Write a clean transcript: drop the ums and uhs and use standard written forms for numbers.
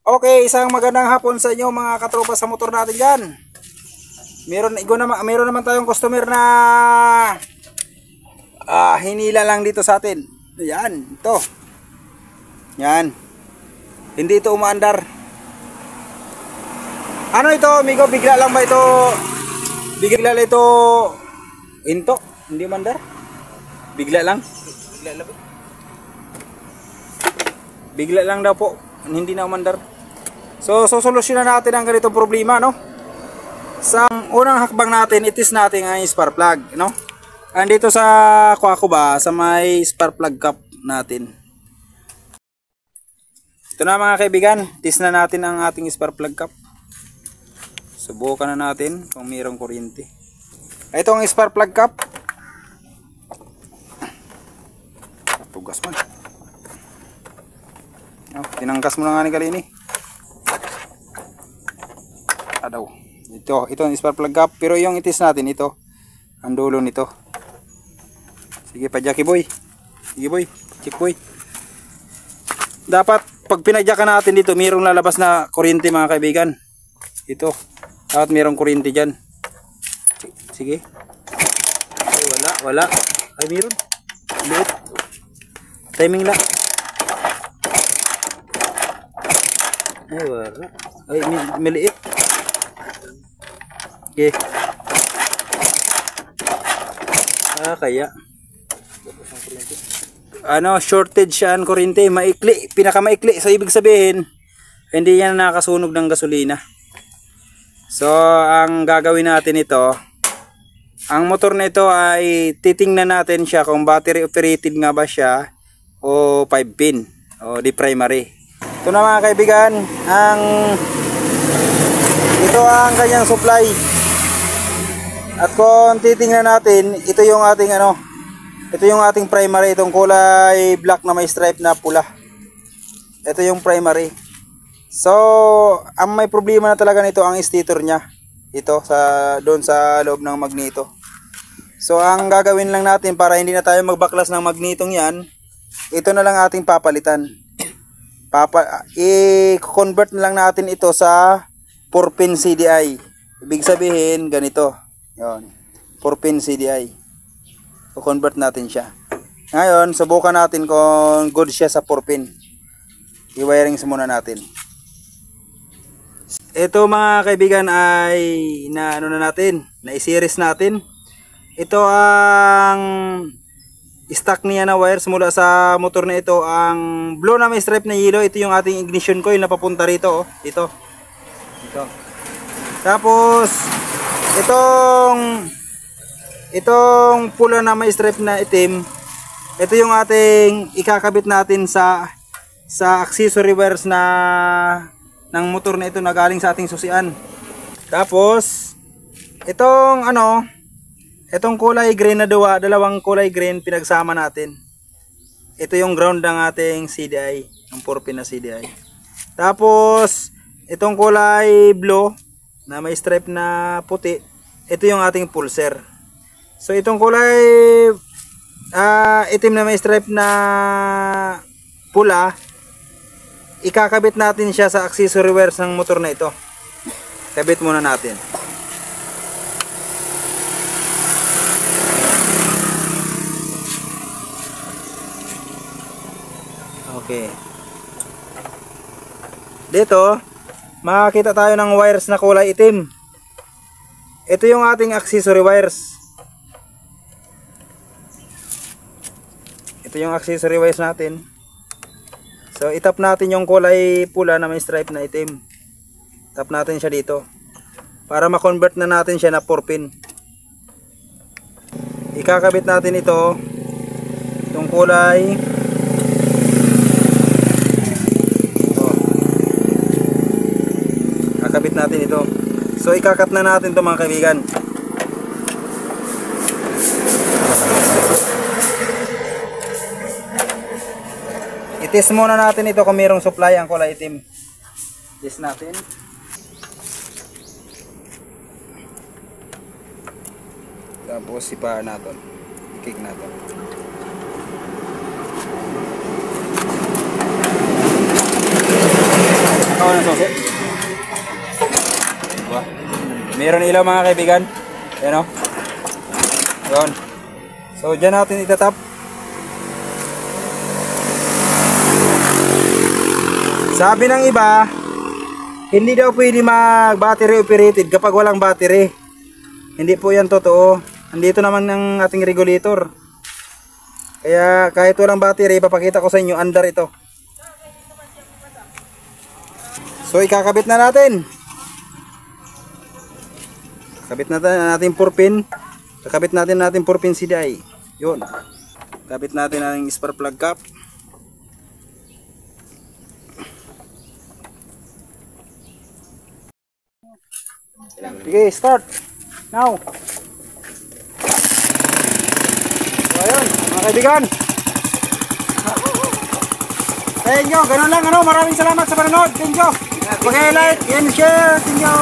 Okay, isang magandang hapon sa inyo mga katropa sa motor natin dyan. Meron naman tayong customer na hinila lang dito sa atin. Yan, ito. Yan. Hindi ito umaandar. Ano ito, amigo? Bigla lang ba ito? Bigla lang ito hinto? Hindi umaandar? Bigla lang? Bigla lang daw po. Hindi na umandar. So solusyonan natin ang ganitong problema, no? Sa unang hakbang natin, itis natin ang spark plug, no? Andito sa kuha sa may spark plug cap natin. Ito na mga kaibigan, itis na natin ang ating spark plug cap. Subukan na natin kung mayroong kuryente. Ito ang spark plug cap. Tugas man. Tinangkas mo na nga ni Kalini. Adaw. Ito ang spark plug cap. Pero yung itis natin ito. Ang dulo nito. Sige pa Jackie boy. Sige boy. Chick boy. Dapat pag pinadyakan natin dito, mayroong lalabas na kuryente mga kaibigan. Ito. Dapat mayroong kuryente dyan. Sige. Ay wala. Ay mayroon. Liit. Timing lang. Ay wala. Ay maliit. Okay. Kaya shortage siya ang kuryente, maikli, pinakamaikli. So ibig sabihin hindi yan nakasunog ng gasolina. So ang gagawin natin ito, ang motor na ito ay titingnan natin siya kung battery operated nga ba siya o 5 pin o di primary. Ito na mga kaibigan, ito ang kanyang supply. At kung titingnan natin, ito yung ating ito yung ating primary, itong kulay black na may stripe na pula. Ito yung primary. So, ang may problema na talaga nito ang stator niya. Ito doon sa loob ng magneto. So, ang gagawin lang natin para hindi na tayo magbaklas ng magnetong 'yan, ito na lang ating papalitan. I-convert na lang natin ito sa 4-pin CDI. Ibig sabihin ganito. 'Yon. 4-pin CDI. I-convert natin siya. Ngayon, subukan natin kung good siya sa 4-pin. I-wiring muna natin. Ito mga kaibigan ay na-series natin. Ito ang stock niya na wires mula sa motor na ito. Ang blue na may stripe na yellow, ito yung ating ignition coil na papunta rito. Ito. Tapos itong pula na may stripe na itim, ito yung ating ikakabit natin sa accessory wires ng motor na ito na galing sa ating susian. Tapos itong kulay green na dalawang kulay green pinagsama natin. Ito yung ground ng ating CDI, ng 4-pin na CDI. Tapos itong kulay blue na may stripe na puti, ito yung ating pulser. So itong kulay itim na may stripe na pula, ikakabit natin siya sa accessory wires ng motor na ito. Kabit muna natin. Okay. Dito, makakita tayo ng wires na kulay itim. Ito yung ating accessory wires. Ito yung accessory wires natin. So, itap natin yung kulay pula na may stripe na itim. Tap natin siya dito. Para ma-convert na natin siya na 4-pin. Ikakabit natin ito. Itong kulay. Kakabit natin ito. So ikakat na natin ito mga kaibigan. I-test muna natin ito kung mayroong supply ang kulay itim. Test natin. Tapos sipahan natin. I-kick natin. ako ng susi. Diba? Meron ilaw mga kaibigan. Ayan o. Yun. So dyan natin itatap. Sabi ng iba, hindi daw pwede mag-battery operated kapag walang battery. Hindi po yan totoo. Andito naman ang ating regulator. Kaya kahit walang battery, ipapakita ko sa inyo, under ito. So ikakabit na natin. Kabit natin 4 pin. Kakabit natin 4 pin CDI. Yun. Kabit natin ang spark plug cap. Sige, start. Now. So ayun, mga kaibigan. Thank you. Ganun lang, ano. Maraming salamat sa panonood. Thank you. Okay, like and share. Thank you.